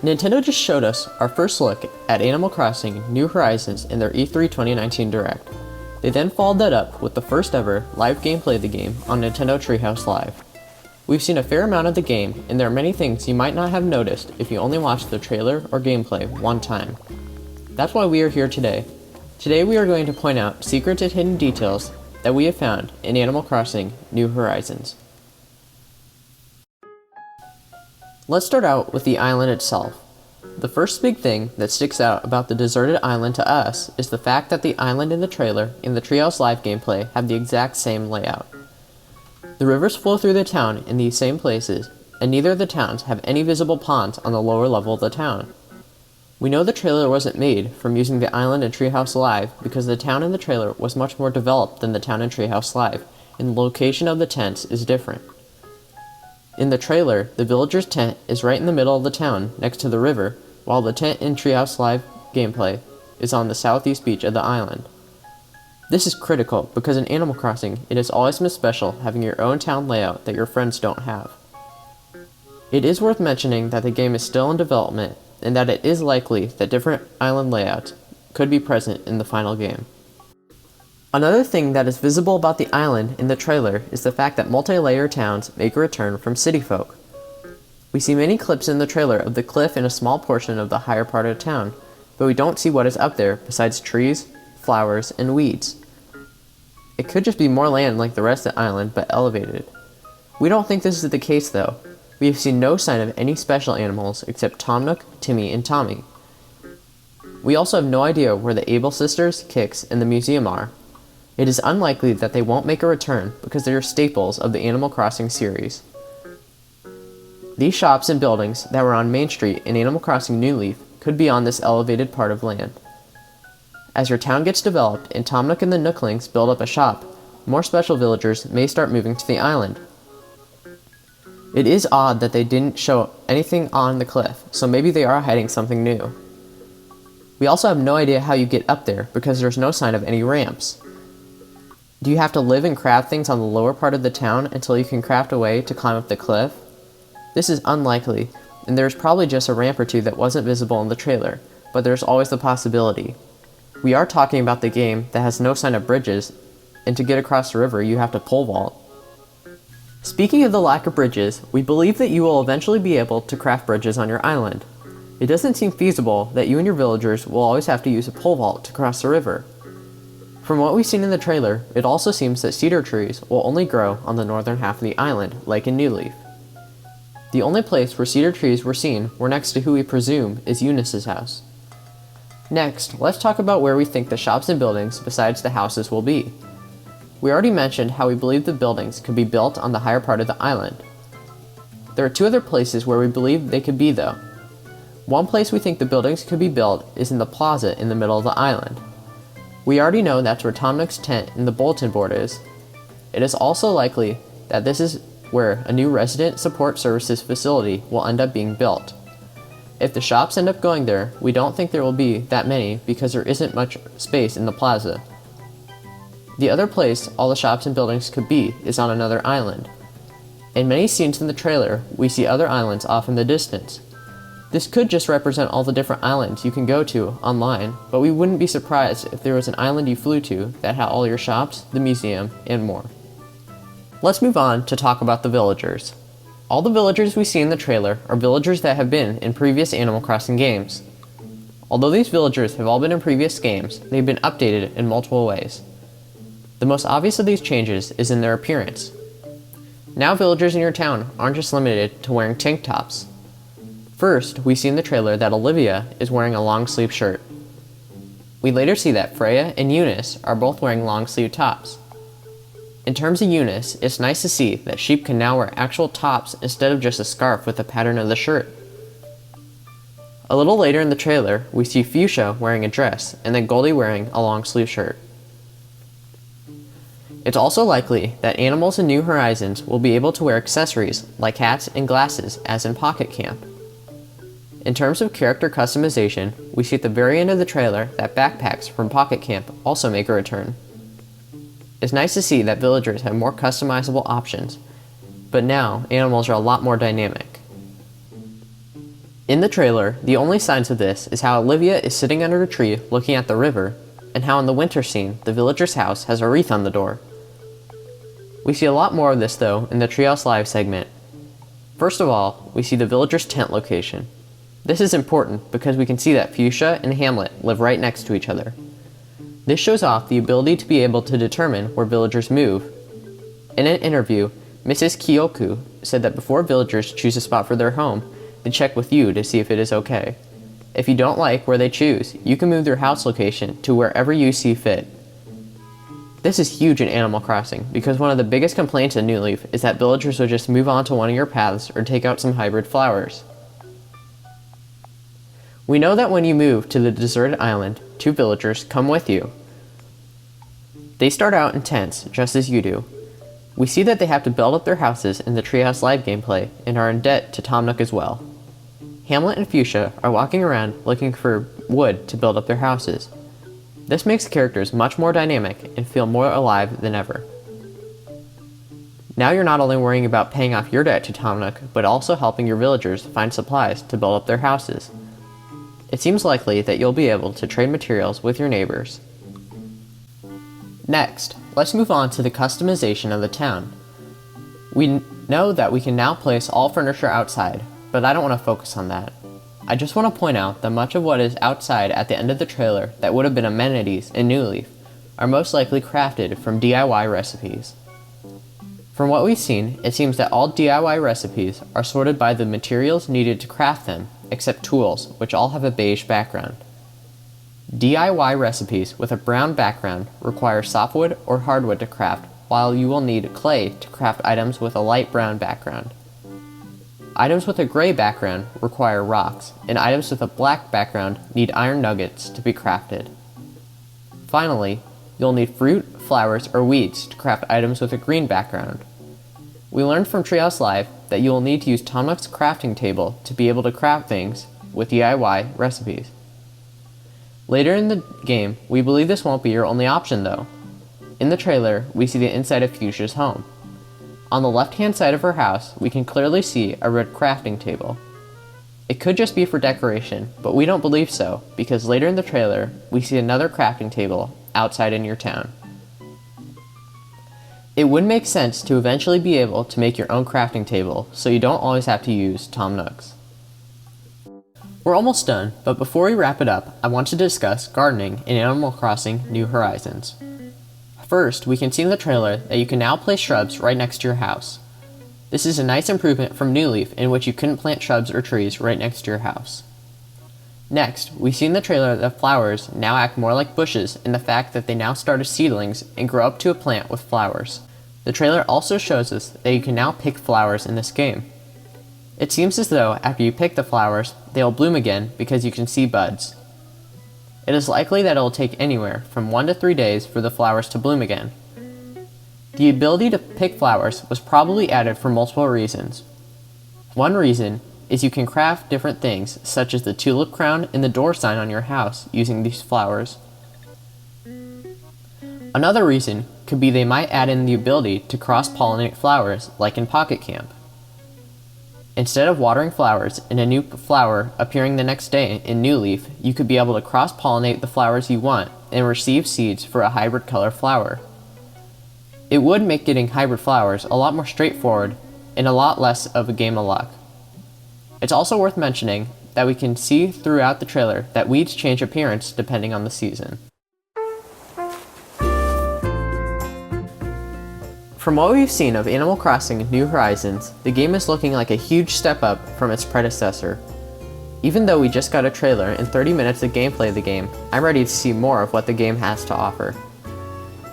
Nintendo just showed us our first look at Animal Crossing New Horizons in their E3 2019 Direct. They then followed that up with the first ever live gameplay of the game on Nintendo Treehouse Live. We've seen a fair amount of the game, and there are many things you might not have noticed if you only watched the trailer or gameplay one time. That's why we are here today. Today we are going to point out secrets and hidden details that we have found in Animal Crossing New Horizons. Let's start out with the island itself. The first big thing that sticks out about the deserted island to us is the fact that the island in the trailer and the Treehouse Live gameplay have the exact same layout. The rivers flow through the town in these same places, and neither of the towns have any visible ponds on the lower level of the town. We know the trailer wasn't made from using the island in Treehouse Live because the town in the trailer was much more developed than the town in Treehouse Live, and the location of the tents is different. In the trailer, the villager's tent is right in the middle of the town, next to the river, while the tent in Treehouse Live gameplay is on the southeast beach of the island. This is critical because in Animal Crossing, it has always been special having your own town layout that your friends don't have. It is worth mentioning that the game is still in development, and that it is likely that different island layouts could be present in the final game. Another thing that is visible about the island in the trailer is the fact that multi-layer towns make a return from city folk. We see many clips in the trailer of the cliff and a small portion of the higher part of town, but we don't see what is up there besides trees, flowers, and weeds. It could just be more land like the rest of the island, but elevated. We don't think this is the case though. We have seen no sign of any special animals except Tom Nook, Timmy, and Tommy. We also have no idea where the Able sisters, Kix, and the museum are. It is unlikely that they won't make a return because they are staples of the Animal Crossing series. These shops and buildings that were on Main Street in Animal Crossing New Leaf could be on this elevated part of land. As your town gets developed and Tom Nook and the Nooklings build up a shop, more special villagers may start moving to the island. It is odd that they didn't show anything on the cliff, so maybe they are hiding something new. We also have no idea how you get up there because there's no sign of any ramps. Do you have to live and craft things on the lower part of the town until you can craft a way to climb up the cliff? This is unlikely, and there's probably just a ramp or two that wasn't visible in the trailer, but there's always the possibility. We are talking about the game that has no sign of bridges, and to get across the river you have to pole vault. Speaking of the lack of bridges, we believe that you will eventually be able to craft bridges on your island. It doesn't seem feasible that you and your villagers will always have to use a pole vault to cross the river. From what we've seen in the trailer, it also seems that cedar trees will only grow on the northern half of the island, like in New Leaf. The only place where cedar trees were seen were next to who we presume is Eunice's house. Next, let's talk about where we think the shops and buildings besides the houses will be. We already mentioned how we believe the buildings could be built on the higher part of the island. There are two other places where we believe they could be though. One place we think the buildings could be built is in the plaza in the middle of the island. We already know that's where Tom Nook's tent and the bulletin board is. It is also likely that this is where a new resident support services facility will end up being built. If the shops end up going there, we don't think there will be that many because there isn't much space in the plaza. The other place all the shops and buildings could be is on another island. In many scenes in the trailer, we see other islands off in the distance. This could just represent all the different islands you can go to online, but we wouldn't be surprised if there was an island you flew to that had all your shops, the museum, and more. Let's move on to talk about the villagers. All the villagers we see in the trailer are villagers that have been in previous Animal Crossing games. Although these villagers have all been in previous games, they've been updated in multiple ways. The most obvious of these changes is in their appearance. Now villagers in your town aren't just limited to wearing tank tops. First, we see in the trailer that Olivia is wearing a long-sleeve shirt. We later see that Freya and Eunice are both wearing long-sleeve tops. In terms of Eunice, it's nice to see that Sheep can now wear actual tops instead of just a scarf with the pattern of the shirt. A little later in the trailer, we see Fuchsia wearing a dress and then Goldie wearing a long-sleeve shirt. It's also likely that animals in New Horizons will be able to wear accessories like hats and glasses as in Pocket Camp. In terms of character customization, we see at the very end of the trailer that backpacks from Pocket Camp also make a return. It's nice to see that villagers have more customizable options, but now animals are a lot more dynamic. In the trailer, the only signs of this is how Olivia is sitting under a tree looking at the river, and how in the winter scene, the villager's house has a wreath on the door. We see a lot more of this though in the Treehouse Live segment. First of all, we see the villager's tent location. This is important because we can see that Fuchsia and Hamlet live right next to each other. This shows off the ability to be able to determine where villagers move. In an interview, Mrs. Kyoku said that before villagers choose a spot for their home, they check with you to see if it is okay. If you don't like where they choose, you can move their house location to wherever you see fit. This is huge in Animal Crossing because one of the biggest complaints in New Leaf is that villagers will just move on to one of your paths or take out some hybrid flowers. We know that when you move to the deserted island, 2 villagers come with you. They start out in tents, just as you do. We see that they have to build up their houses in the Treehouse Live gameplay and are in debt to Tom Nook as well. Hamlet and Fuchsia are walking around looking for wood to build up their houses. This makes the characters much more dynamic and feel more alive than ever. Now you're not only worrying about paying off your debt to Tom Nook, but also helping your villagers find supplies to build up their houses. It seems likely that you'll be able to trade materials with your neighbors. Next, let's move on to the customization of the town. We know that we can now place all furniture outside, but I don't want to focus on that. I just want to point out that much of what is outside at the end of the trailer that would have been amenities in New Leaf are most likely crafted from DIY recipes. From what we've seen, it seems that all DIY recipes are sorted by the materials needed to craft them, except tools, which all have a beige background. DIY recipes with a brown background require softwood or hardwood to craft, while you will need clay to craft items with a light brown background. Items with a gray background require rocks, and items with a black background need iron nuggets to be crafted. Finally, you'll need fruit, flowers, or weeds to craft items with a green background. We learned from Treehouse Live that you will need to use Tom Nook's crafting table to be able to craft things with DIY recipes. Later in the game, we believe this won't be your only option though. In the trailer, we see the inside of Fuchsia's home. On the left-hand side of her house, we can clearly see a red crafting table. It could just be for decoration, but we don't believe so, because later in the trailer, we see another crafting table outside in your town. It would make sense to eventually be able to make your own crafting table, so you don't always have to use Tom Nook's. We're almost done, but before we wrap it up, I want to discuss gardening in Animal Crossing New Horizons. First, we can see in the trailer that you can now place shrubs right next to your house. This is a nice improvement from New Leaf, in which you couldn't plant shrubs or trees right next to your house. Next, we see in the trailer that flowers now act more like bushes in the fact that they now start as seedlings and grow up to a plant with flowers. The trailer also shows us that you can now pick flowers in this game. It seems as though after you pick the flowers, they will bloom again because you can see buds. It is likely that it will take anywhere from 1 to 3 days for the flowers to bloom again. The ability to pick flowers was probably added for multiple reasons. One reason is you can craft different things, such as the tulip crown and the door sign on your house using these flowers. Another reason could be they might add in the ability to cross-pollinate flowers, like in Pocket Camp. Instead of watering flowers and a new flower appearing the next day in New Leaf, you could be able to cross-pollinate the flowers you want and receive seeds for a hybrid color flower. It would make getting hybrid flowers a lot more straightforward and a lot less of a game of luck. It's also worth mentioning that we can see throughout the trailer that weeds change appearance depending on the season. From what we've seen of Animal Crossing New Horizons, the game is looking like a huge step up from its predecessor. Even though we just got a trailer and 30 minutes of gameplay of the game, I'm ready to see more of what the game has to offer.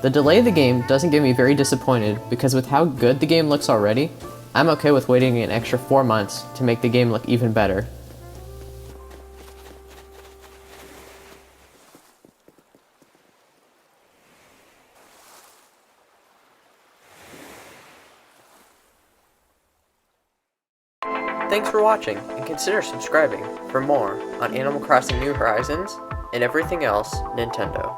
The delay of the game doesn't get me very disappointed because with how good the game looks already, I'm okay with waiting an extra 4 months to make the game look even better. Thanks for watching, and consider subscribing for more on Animal Crossing New Horizons and everything else Nintendo.